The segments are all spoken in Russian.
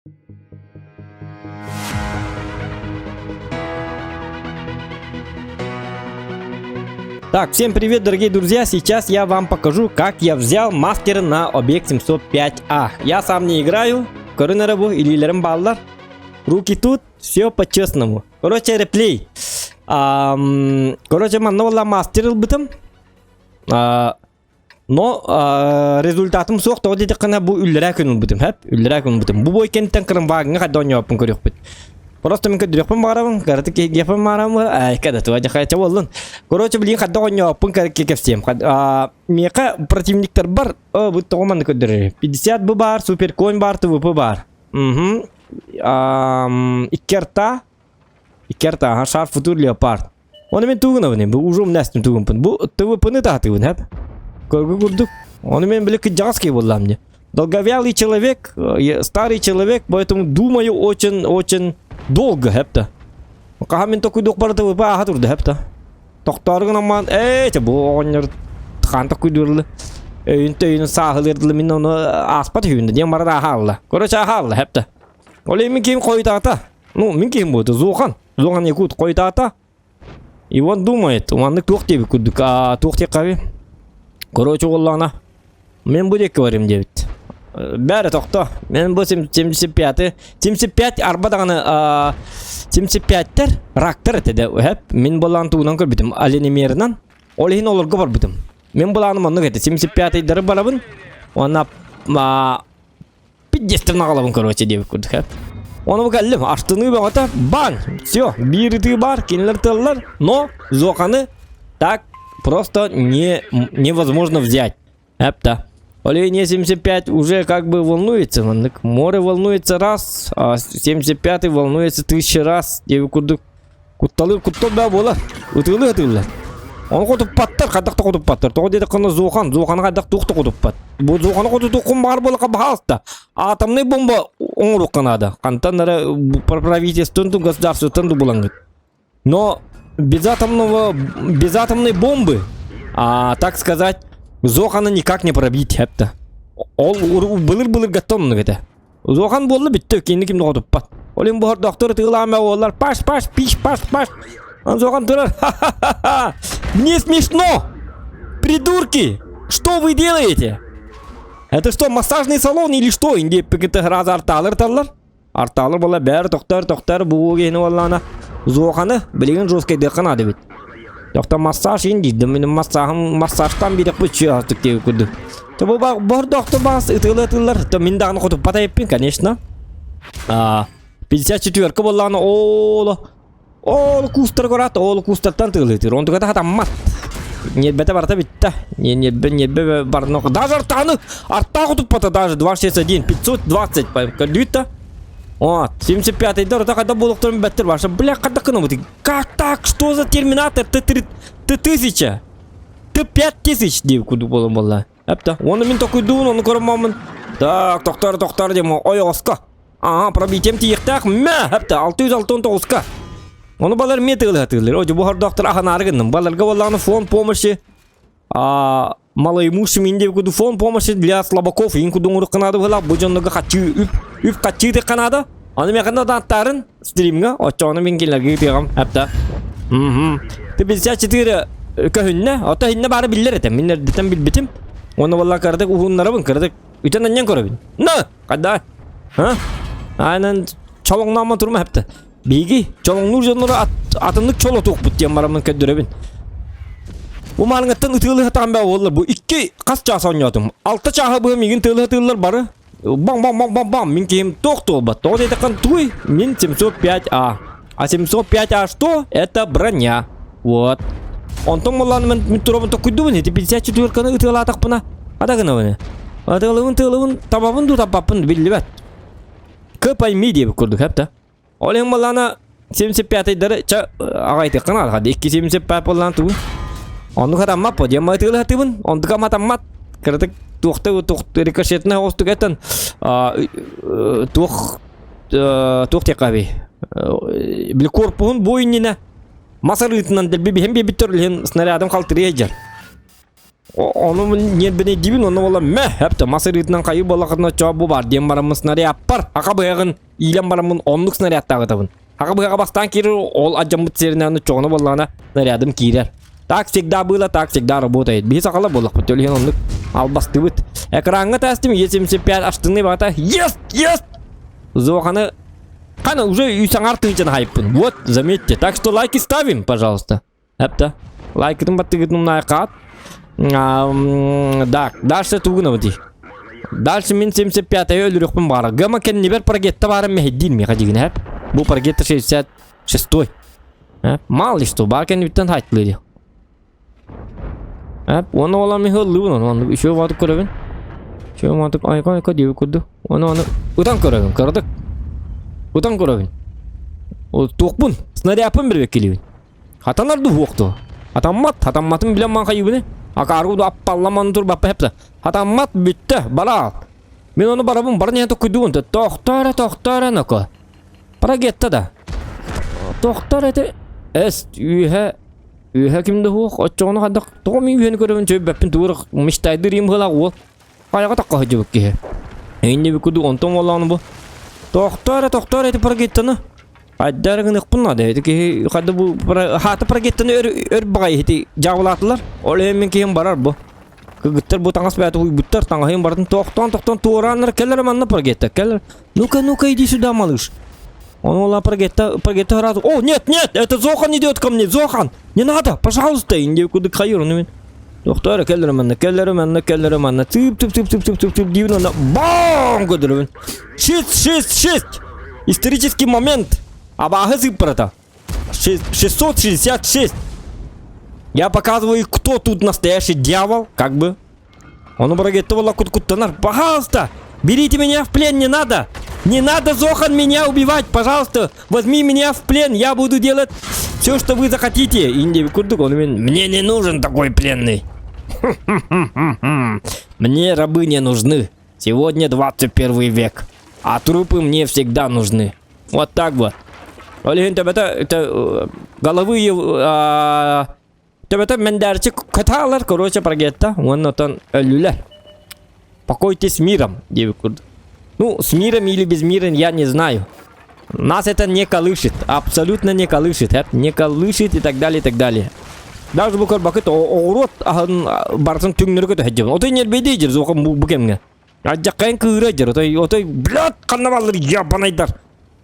Так, всем привет, дорогие друзья! Сейчас я вам покажу, как я взял мастера на объект 705А. Я сам не играю, коронарабу или лерамбаллар. Руки тут, все по-честному. Короче, реплей. Короче, манновала мастер бытым. Но результатым соқ тоғды тақына бұл үллерә күн бытым. Үллерә күн бытым. Бұл бой кенттен KRANVAGN қаддан япын көрек біт. Просто мен көдірекпін барабын, қараты кегепін барабын, kada tuh aja kayak cowok. Короче, блин, kada onyo pun kayak kefsем. Mereka противник terbar, butuh koman көдірі. 50 bu бар, супер конь бар, ТВП бар. Икерта, шар футур леопард. Оны мен туғын авын, бұл ұжым нәстім туғын пын. Бұл ТВП-ны тағытығын, әп. Көрдік. Оны мен білі кыджағаскай болам не. Долговялый человек, старый человек, поэтому думаю очень долго, хэпта. Когда мен такой дух бар ТВП ахатур, да, хэпта. Тоқтарғын аман, бұл оңыр тқан такой дурлы. Өйін сағылырдылы мен оны аспат үйінді, дем барада ахалла. Короче ахалла, хэпта. Олей мен кейін қойтағата. Ну, мен кейін болды, Зохан екут қойтағата. И он думает, оңандық тоқтебі күдік, тоқтек қаби. Короче, оллағына. Мен бұл екі барым дебіт. Бәрі тоқта. Мен бұл 75 арбадағаны 75-тер рактар етеді. Мен бұлан туынан көрбітім. Аленемерінен. Олейін оларға бар бітім. Мен бұланым оны кетті. 75-дері барабын. Ona 50 алабын, короче, деп көрдік. Оны бұқалым. Аштыны бағата бан. Все. Бірі бар, кенілер тылылар. Но зоқаны так просто невозможно взять. Эпта. Олей 75 уже как бы волнуется. Море волнуется раз, а 75 волнуется 1000 раз. Деви кутталыр кутталда бола. Утылы. Он қотып паттар, қадақта қотып паттар. Тоғы деді қаны Зохан қадақ тоқты қотып пат. Бұл Зоханы қотып тоқым бар болы қабағалыста. Атомный бомба оңыр оқанады. Қантан правительствен государствен болаңыз. Но без атомной бомбы, так сказать, Зоханы никак не пробить, хэпта. Ол былыр гаттон гете. Зохан болды битті, кенді кімді қотып пат. Олен бұхар доктор тығыламе олар. Паш. Зохан тұрар. Мне смешно! Придурки! Что вы делаете? Это что, массажный салон или что? Инде пекеті разы арталыр. Арталыр бола бәрі тоқтар бұғы кені олана. Зоханы білеген жосқай дықын ады бет. Доктор массаж индейді. Менің массажтан берек бұтшы астық деп көрді. Бұл доктор бас ұтылыр. Мен дағыны қотып бата еппен, конечно. 54-кі болағыны ол кустар көрат. Ол кустартан тығылытыр. Онды қата қатаммат. Нетбеті барта бітті. Нетбе барын оқы. Даже артаны артта қотып бата. Даже 261, 520. Көрді бітті. Вот, 75-й дор, когда был кто беттер ваша, бля, когда кну вот. Как так? Что за терминатор? Ты 1000. Ты 5000 дев куду было. Эпта. Он мен такой дун, он скоро момент. Так, доктор демо. Ой, оска. Пробитем тиехтах. Мя, эпта. 609. Он балар метылы. Оди бухар доктор аханаргын. Баларга валланы фонд помощи. Малоимущим индев куду фонд помощи для слабаков. Ин куду урканады вала. Бужоннага хачу үп качы де канада. Аны мен канда даттарын стримга. Очоны мен келерге пегам. Эпта. Ты 54 көһүнне. Ата хинне бары биллер этем. Минер детем билбитим. Оны валла кардык ухуннарыбын. Кардык үтеннен көрөбүн. На, када? Айнан чолоңнама турма эпта. Биги чолоңнур жоннору атындык чоло токпут дем барамын көдөрөбүн. Bu malıngattan ıtığılı hatan be oğullar bu. 2 kas çağ sanıyordum. 6 çağı bu mingin tığılı hatırlar barı. Бам. Min kim tok olbat. То это контуй. Min 705А. А 705А что? Это броня. Вот. Он там малан мен туробын токуй дубын. Эти 54-каны ытığılı атақ пына. Адағына ваны. Атығылығын табабын ду табапын білді бәт. Кы пойми деп көрдік әпті. Олен малана 75-й дары ағайты қанал. 275 болан туы. Он хатаммат по дем матыл хатыбын, он дыка матаммат. Кырдык тухты рикошетный остук этен тух текаби. Бил корпун бойнина масарытынан делби бем бебитерлен снарядым калтыры ежер. Onu нет бене дибин, onu вала мэ, хепта, масырытынан кайы балақытына чабу бар, дем барамын снаряд бар, ақа бұяғын, илем барамын, онлық снарядтағы табын. Ақа бұяға бастан керір, ол аджамбыт серінәні чоғыны балағына снарядым кейрер. Так всегда было, так всегда работает. Бейс ақала болақ бұт, өлген онлық албасты бұт. Экранға тәстім, Е75 аштыңны бағата, есть! Зоқаны, қана, уже үйсаң артынчын хайппын. Вот, заметьте. Так что лайки ставим, пожалуйста. Хепта, лайкытын баттығытын айқат. Да, дальше тугуна води. Дальше мен 75-й өлүрөкпүн бара. Гама кен небер прогетта барым мехдин ми хадигин хеп. Бу прогетта 66-й. Мало ли что, бар кен биттен хайтлыды. Оны олам ми хыллыбын, оны еще ватып көрөбүн. Еще ватып айка деп көрдү. Оны утан көрөбүн, көрдүк. Утан көрөбүн. Ол токпун, снаряпын бербек келебин. Хатанарды вокту. Хатамматын билен ман кайыбыны. Акаргуду аппалламан тур баппа хепса. Хатаммат битте, бара. Мен оны барабын, барын янты күйдуын. Тоқтара, нако. Прогетта да. Тоқтар эти. Үйе кимді хуқ, отчоғыны қадық. Тоғым үйені көрімін чөй бәппін туырық. Миштайды рим ғылақ ол. Қаяға таққа хыжы бүкке. Әйінде бүкуді онтон олағыны бұл. Тоқтар эти прогеттаны. Айдарығын ұқпын ады. Қады бұл хаты прогеттаны өр бағай еті жағылатылар. Ол әмен кейін барар бұл. Көгіттер бұл таңас бәті хуй бұттар. Таңағын бардың тоқтан туыранлар. Келер манна прогетта. Келер. Ну-ка, иди сюда, малыш. Он вала прогетта разу. О, нет, это Зохан идет ко мне, Зохан. Не надо, пожалуйста. Инде куды кайыр, ну мен. Тоқтар, келер манна. Тып, дивно. Бам! Кудыр. 6. Исторический момент. Абага цифра-то. 666. Я показываю, кто тут настоящий дьявол, как бы. Он прогетtovала кут-куттанар. Пожалуйста, берите меня в плен, не надо. Не надо, Зохан, меня убивать, пожалуйста. Возьми меня в плен, я буду делать все, что вы захотите. Мне не нужен такой пленный. Мне рабы не нужны. Сегодня 21 век. А трупы мне всегда нужны. Вот так вот. Это головы это мендерчик каталар, короче, прогетта. Вон он люля. Покойтесь с миром, девушка. Ну, с миром или без мира, я не знаю. Нас это не колышет, абсолютно не колышет. Не колышет и так далее. Даже букар бакет орот барсын түңнөргө да хаджам. Отой не бейдейдер, зохам букемге. Аджаккан кырайдер, отой, блядь, канавалыр ябанайдар.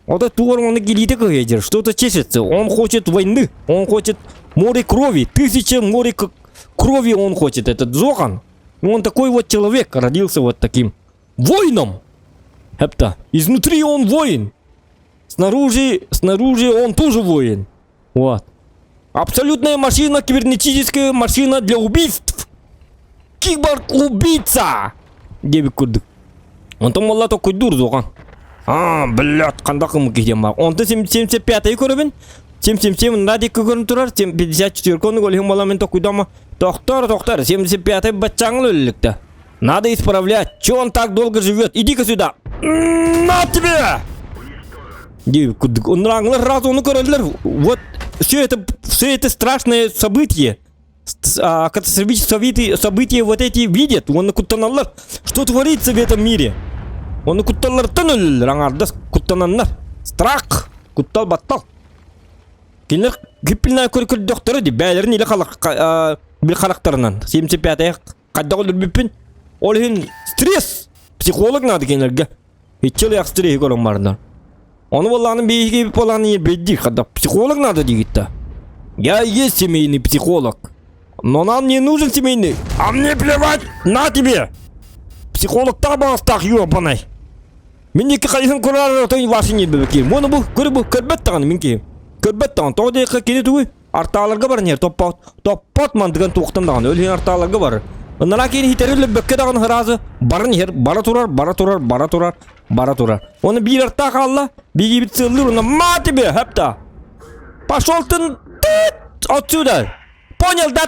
Отой туор оны гелиде кыйдер, что-то чешется. Он хочет войны, он хочет море крови, 1000 море крови он хочет, этот Зохан. Он такой вот человек, родился вот таким воином. Хепта, изнутри он воин. Снаружи он тоже воин. Вот. Абсолютная машина, кибернетическая машина для убийств. Киборг-убийца. Дебикуд. Он там молла такой дур, Зохан. Блядь, қандақым кейден бар. Онты 75-й көрібін. 77 надик көрін тұрар. 54 көні көлігім баламен тоқуйдама. Тоқтар. 75-й бачаңыл өлілікті. Надо исправлять. Че он так долго живет? Иди-ка сюда. На тебе! Он раз он королер. Вот все это страшное событие. Катастрофические события вот эти видят. Он куттаналар. Что творится в этом мире? Он кутталар тонул. Рангардас куттананар. Страх. Куттал баттал. Кинер гиппельная көркөл доктора ди. Бәлерін елі бір характерынан. 75-й қадда олыр біппін. Ол хин стресс. Психолог надо кинерге. Хитчел яқ стресс көрін барындар. Оны болғанын бейге біп болғанын елбейді. Психолог надо дегітті. Я есть семейный психолог. Но нам не нужен семейный. А мне плевать. На тебе. Психолог та бастақ ёбанай. Мен екі қайсын көрар отын вашын елбебеке. Оны бұл көрбет тағаны менке. Көрбет тағаны. Тоғды еқі кені түгі. Арталарға бар нер. Топпат мандыған тоқтым дағаны. Өлген арталарға бар. Онlara кейін хитерілі бөкке дағын ғыразы. Барын ер. Бара турар. Оны бір арта қалла. Беги бітсі ұлыр. Оны ма тебе. Хепта. Пошел ты отсюда. Понял, да?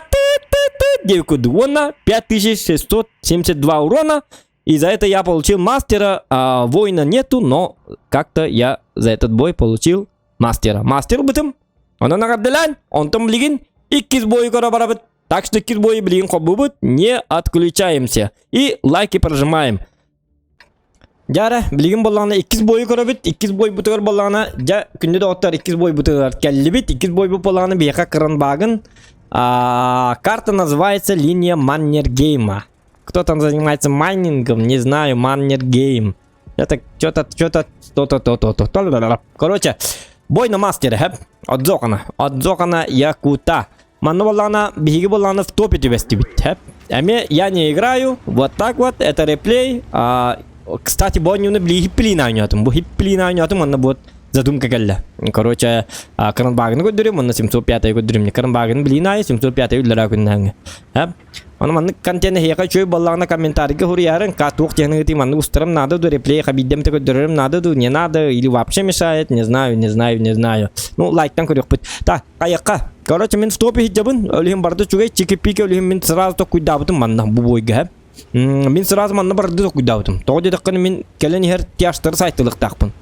Девкуду. Она 5672 урона. И за это я получил мастера. Воина нету, но как-то я за этот бой получил мастера. Мастер бытым. Он нагадделан. Он там лигин. Иккиз бой кора барабыт. Так что кидбой блин хоббут, не отключаемся. И лайки прожимаем. Жара, билген боллана 2 бой көрөбүт, 2 бой бутур боллана, жа күндө доктор 2 бой бутур келлибит, 2 бой боллана бияка KRANVAGN. Карта называется линия Маннергейма. Кто-то занимается майнингом, не знаю, Маннергейм. Это что-то. Короче, бой на мастере, отзокана якута. Манна боллана, беги боллана в топе тебя стебит. Я не играю, вот так вот, это реплей. Кстати, бонюны бли хипплинайнятым. Бу хипплинайнятым манна вот задумка келла. Короче, KRANVAGN көдүрүм, манна 705 көдүрүм. KRANVAGN блинай 705 үлләр күннәң. Аны манны контент хека чөй балларына комментарийге хурьярын, катук тегнети манны устарым надо до реплей хабиддем те көдүрүм надо до не надо или вообще мешает, не знаю. Ну, лайктан көрөк бит. Так, аяққа. Короче, мен стопи хиджабын, өлүм барды чугай чики-пики өлүм мен сразу то куйдабытым манна бу бойга. Мен сразу манна барды то куйдабытым. Тоғы дедіққаны мен келен хер тияштыр сайтылық тақпын.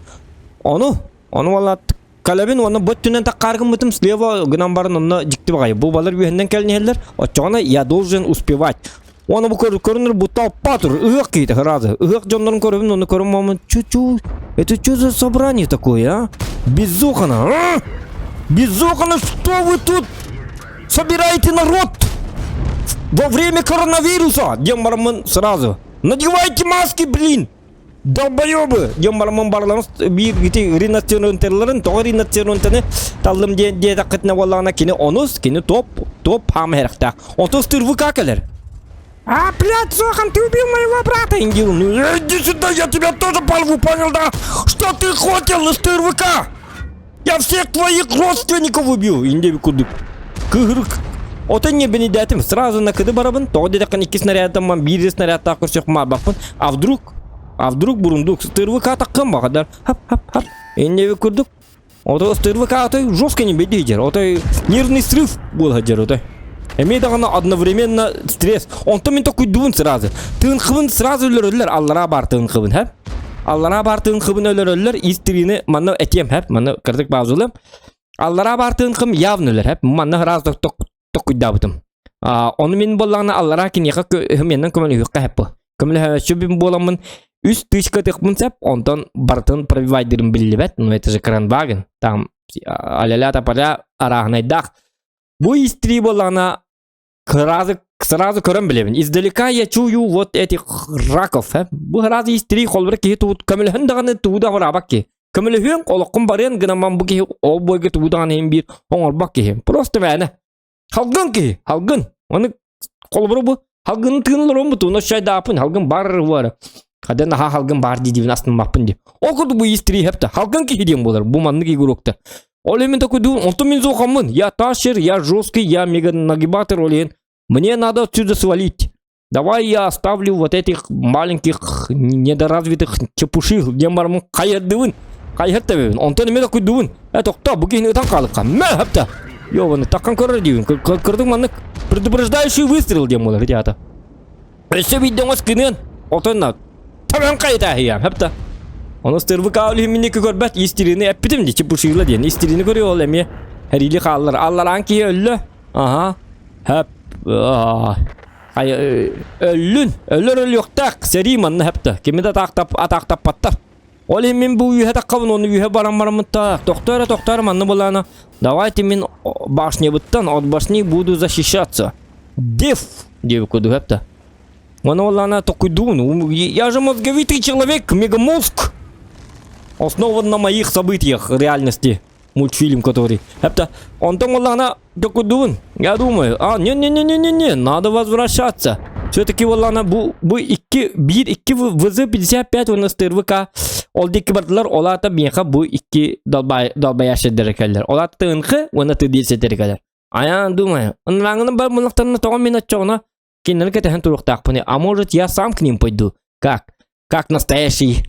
Оны валла калабин оны боттунан таққарғым бытым слева гынан барын оны жикті бағай. Бұл балар бүйенден келен херлер, отчағына я должен успевать. Оны бұл көрінір бұттал патыр, ұғық кейді сразу. Ұғық жонларын көрібін, оны көрім мамын, это что за собрание такое, а? Безухана, а? Безухана, что вы тут собираете народ? Во время коронавируса, дембармын сразу. Надевайте маски, блин! Долбоёбы! Дембармын барларымыз bir giti rinasyon terlerin, toğ rinasyon tene talım diye takıtına vallana kini onus, kini top ham herkta. Ontos tırvı kakeler. А, блядь, Зохан, ты убил моего брата, индил. Иди сюда, я тебя тоже порву, понял, да? Что ты хотел из ТРВК? Я всех твоих родственников убил, индил кудык. Кырык. Ота не бенедетим, сразу на кыды барабын, тоғы дедекан 2 снарядтан, 1 снарядта көрсек ма бақпын. А вдруг бурундук с ТРВК таққан бақадар. Хап. Индил кудык. Ота с ТРВК отай жестко не бедейдер, отай нервный срыв был хаджер, отай. Имеет одновременно стресс. Он-то мен такой дуын сразу. Тынқыбын сразу өлер, аллара бар тынқыбын, хэп? Аллара бар тынқыбын өлер, истерины манна этем, хэп? Манна кырдык базулым. Аллара бар тынқым явно өлер, хэп? Манна раз такой дабытым. Оны мен боллағына аллара кенеқа меннен көмелі үйіққа хэп? Көмелі шөбім боламын, үз тышқа тықпын сэп, онтан бартын провайдерін білі бәт. Ну это же KRANVAGN. Там аля-ля тапаля арағынайдақ. Бу истри боллағына сразу көрім білемін. Издалека я чую вот этих раков. Бұл сразу истри қолбір кейі туыд. Көміліхін дағаны туыда ғырабақ кей. Көміліхін қолыққын барен гынаман бұл кейі ол бойғы туыдағаны ең бір оңырбақ кейі. Просто мәні. Халғын кейі. Халғын. Оны қолбірі бұл. Халғын тыңылыр оң бұты. Оны шайды апын. Халғын бар var. Қадан аға халғын бар дейдівін астын мапын де. Оқыды бұл истри хепті. Халғын кейі ден болар. Бұл манны кей көректі. Олемен такой думал, он то мен зохамын. Я ташер, я жесткий, я мега нагибатор, олен. Мне надо отсюда свалить. Давай я оставлю вот этих маленьких недоразвитых чепуших, где марму кайырдывын. Кайырдывын. Он то неме такой думын. Это кто? Бугейный танкалыка. Мэхапта. Ёваны, такан көрдивын. Кырдың манны предупреждающий выстрел демолы, ребята. Еще видим вас кынын. Отына. Таман кайта хиям, хапта. Onu ТРВК өлі міні көрбәт истерini әппітім де чепушығыла дейін. Истерini көрі ол әме әрилі қалылар. Алларан кей өлі. Аха. Әп. Өлір өқтақ. Сәрі манны әпті. Кемеді атақтап паттар. Ол әмен бұл үйе таққабын. Оны үйе барам-барамыттақ. Тоқтары манны боланы. Давайте мен башне бұттан от башне буду защищаться. Деф. Деп көді әпті. Оны боланы такой думаю. Я же мозговитый человек. Мегамозг. Основан на моих событиях реальности. Мультфильм, который. Это он там валана такой дун. Я думаю, не, надо возвращаться. Все-таки валана бу икки ВЗ-55 у нас ТРВК. Ол деки бардылар, олата бияха бу икки долбаяшы дерекелер. Олата тынқы, оны тыдесі дерекелер. А я думаю, он раңының бар мұлықтарына тоғын мен отчауна. Кеннен кетехен тұрықтақ пыне. А может я сам к ним пойду? Как настоящий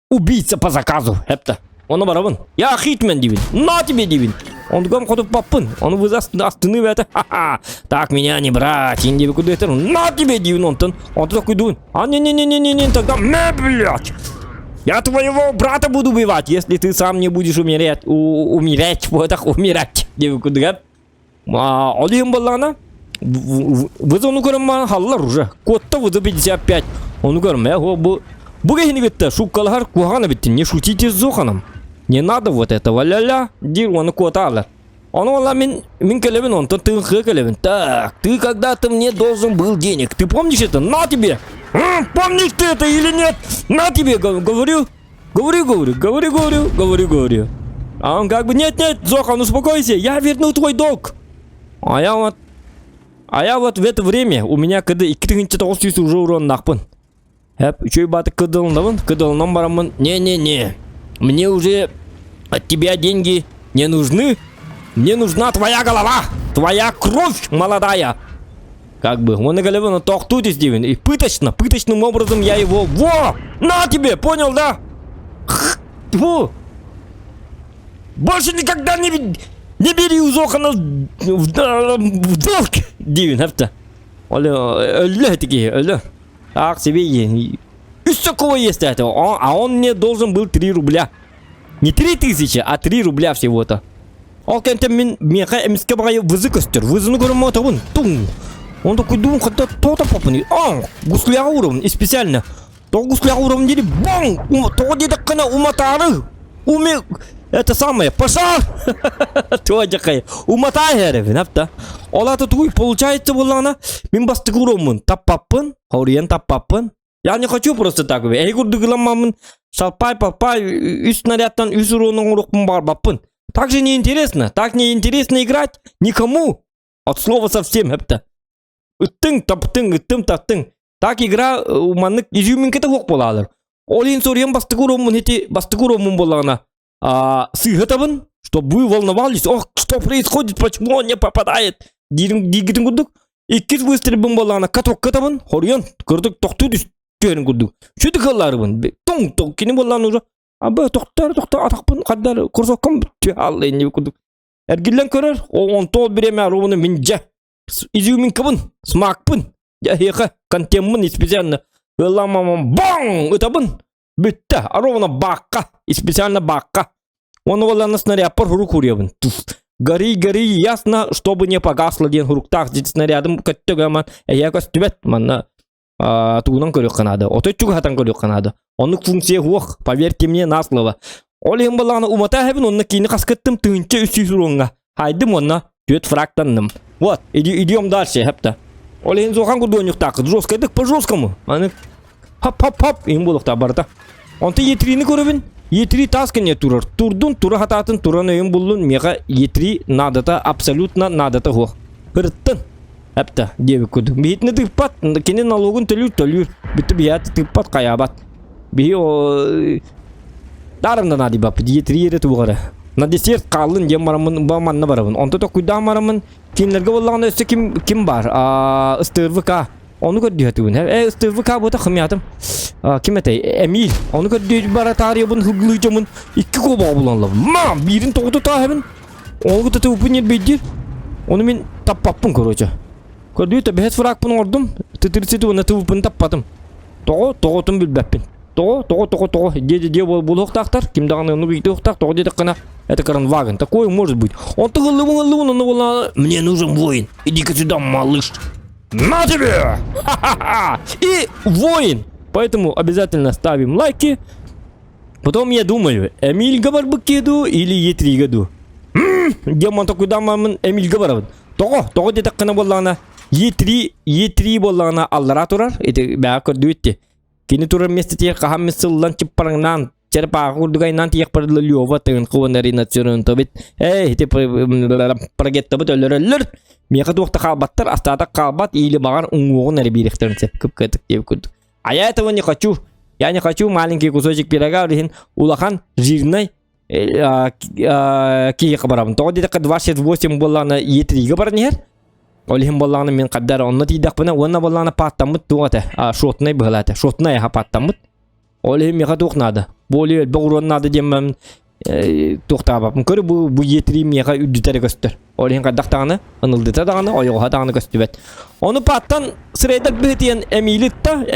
убийца по заказу. Это. Он барабан. Я хитмен дивин. На тебе дивин. Он гам ходит папын. Он вызастынып это. Ха-ха. Так меня не брать. Инди вы куда это? На тебе дивин он такой дуин. Не. Тогда блядь. Я твоего брата буду убивать, если ты сам не будешь умереть. Умереть. Вот так умирать. Девы куда? Олим балана. Вы он укром халлар уже. Котта вы 55. Он укром. Бугай не видно. Шукалхар кухана видно. Не шутите с зоханом. Не надо вот этого. Ля-ля. Дир он котала. Он вала мин келевин он. Ты келевин. Так. Ты когда-то мне должен был денег. Ты помнишь это? На тебе. Помнишь ты это или нет? На тебе. Говорю. Говорю. А он как бы нет, Зохан, успокойся, я верну твой долг. А я вот в это время, у меня когда икринче толстый уже урон нахпын. Чё баты кыдылным барамын. Не. Мне уже от тебя деньги не нужны. Мне нужна твоя голова, твоя кровь молодая. Как бы, он и голову тохтуть Стивен. И пыточным образом я его... Во! На тебе, понял, да? Фу! Больше никогда не бери у Зохана в долг. Дивин, это. Оля, такие, так себе из такого есть этого. А он мне должен был 3 рубля. Не 3000, а 3 рубля всего-то. Он как-то меха эмскабая вызыкостер. Вызыну говорю, это он. Он такой думал, когда то-то попадет. Гусля уровень, и специально. То гусля уровень дели, бам! То где-то кана уматары. Это самое, пошар! Туадякай. Уматай херевин, апта. Ола-то туй, получается, валана. Мин бастыгуромын. Таппапын, хауриян таппапын. Я не хочу просто так. Эй, гурдыгыламамын. Шалпай, папай, үс снарядтан, үс уронын урокпын барбапын. Так же неинтересно. Так неинтересно играть никому. От слова совсем, апта. Тың. Так игра у маннык изюминкеті хоқ боладыр. Олин сорьем бастыгуромын болағына. Сыгытабын, чтобы вы волновались. Ох, что происходит, почему он не попадает. Дигитин гудук. Иккис выстрелбын болағына. Каток-катабын, хорьен, кырдык тоқтуды стерін гудук. Шөді қаларыбын. Тоң, кені болағын уже. Абы, тоқтар, атақпын, қаддар, құрсаққым, аллай, не гудук. Әргілен көрер, он тол біреме аруыны минже. Изюмин кабын, смакпын. Я хеха, контеммын, специально. Ламамам, бам, этабын. Бітті, арована баққа, специально баққа. Он валана снаряд пар хурук хуребын. Гори, ясно, чтобы не погасло ден хурук. Так, здесь снарядым көттігіман. Я көстібет, манна туғынан көрек қанады. Отой чуғатан көрек қанады. Оның функция хуақ, поверьте мне на слово. Олем балана умата хәбін, онны кейіні қасқыттым түйінче үсі суруңға. Хайдым онна, түйет фрактанным. Вот, идем дальше, хәпті. Олем зоған күрдуынық тақы, жестко едік по жесткому. Хап, им болықта барда. Онты етріні көрібін, етри таскіне турар. Турдун, тура хататын, туран өйін болын, меға етри надата, абсолютно надата хоқ. Хырттын. Әпті, деві көрдік. Бейтіні тыппат, кені налогын төлір. Бітті бейаты тыппат қаябат. Бейі дарымдан ады бап, етри ері туғары. На десерт қалын дем барамын барабын. Онты тоқуйда барамын. Кейінлерге болағында өсі кім бар? СТРВК. Onu gördüğün he istivka bu da ximyatım kim etey Emil onu gördüğü bara tarihi bun hıglıcımın iki koba bulanlar ma birin toğdu tahibin onu da tupun bedir onu min tappapın koruyca gördüğü tabi het frak bunu ordum titirsitu onu tupun tappadım toğutum bilbepin toğu de buluk taktar kim dağını onu bir tak toğu dedi kana это KRANVAGN такой может быть он тыгылы мне нужен воин иди-ка сюда малыш. На тебе! И воин! Поэтому обязательно ставим лайки. Потом я думаю, Эмиль габар быкеду или етри гаду. Демон такой дамамын Эмиль габарабын. Того де таккана боллана. Етри боллана аллара турар. Это бәкір дуетте. Кені турар месте тек қахам месыллан чиппарыңнан. Черпа курдугайнан тек парлы лёва тығын қуанарина түсірін табит. Те прогетті бұт өлір. Меха туақта қалбаттар, астата қалбат, или бағар ұңғуғын әрі беректерін сеп, көп кәтік деп күрдік. А я этого не хочу. Я не хочу маленький кусочек пирога, рехен улахан жирной кейі қабарабын. Тоғы дедіқі 28 болағына етриге бар нехер. Олихен болағына мен қаддар, онны тейдақпына, онна болағына паттамыд туғаты. Шотынай бұғылаты, шотынай аға паттамыд. Олихен меха туқнады. Болы бұғыроннады деммәмін. Тоқтабапын көрі бұл етри меға үддітері көстір. Олеген қаддақтағаны, ұнылдыта дағаны, ойоға дағаны көстібет. Оны паттан сырайдақ бігітен Эмилітті,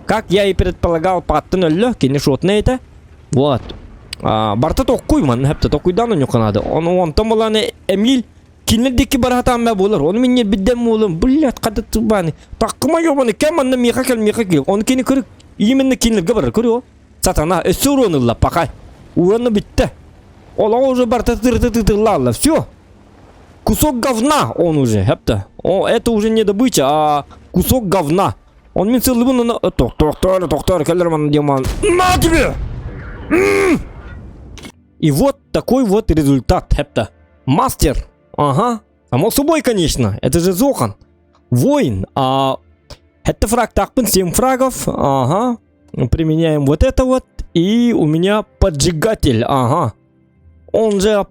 как я и предполагал, паттан өлі, кені шотына еті. Вот. Барта тоққуй ман, әпті тоққуйдан ұнық қанады. Оны онтан боланы Эмиль кинлердеки баратам я болар. Он меня бидем болам. Блядь, када тубаны. Такма ёбаны, кеманна миха кел. Он кини көрүк. Именно кинлерге барар көрү. Сатана эсуронылла пока. Ураны битте. Ола уже бартатыр-тыр-тыр-лалла. Все. Кусок говна он уже. Хепта. О, это уже не добыча, а кусок говна. Он мне целый на... Доктор, Келлерман, Демон. На тебе! И вот такой вот результат, хепта. Мастер. Ага. Само собой, конечно. Это же Зохан. Воин. Это фраг такпен, 7 фрагов. Ага. Применяем вот это вот. И у меня поджигатель. Ага. Он же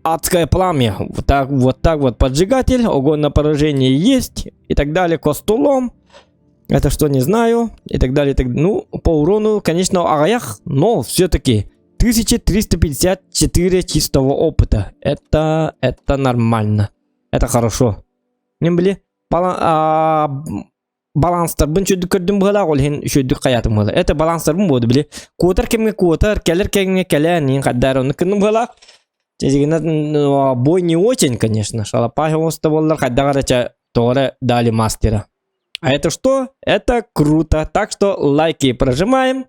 адское пламя. Вот так вот поджигатель. Огонь на поражение есть. И так далее. Костолом. Это что, не знаю. И так далее. Ну, по урону, конечно, в агаях. Но все-таки 1354 чистого опыта. Это нормально. Это хорошо. Не были? Баланстар бун чөйдүк көрдүм бала ол хен чөйдүк каятым бала. Это баланстар бун боду биле. Котар кемге котар, келер кемге келер, нин каддар оны кындым бала. Чезигина бой не очень, конечно. Шалапахи оста боллар каддагарача торе дали мастера. А это что? Это круто. Так что лайки прожимаем.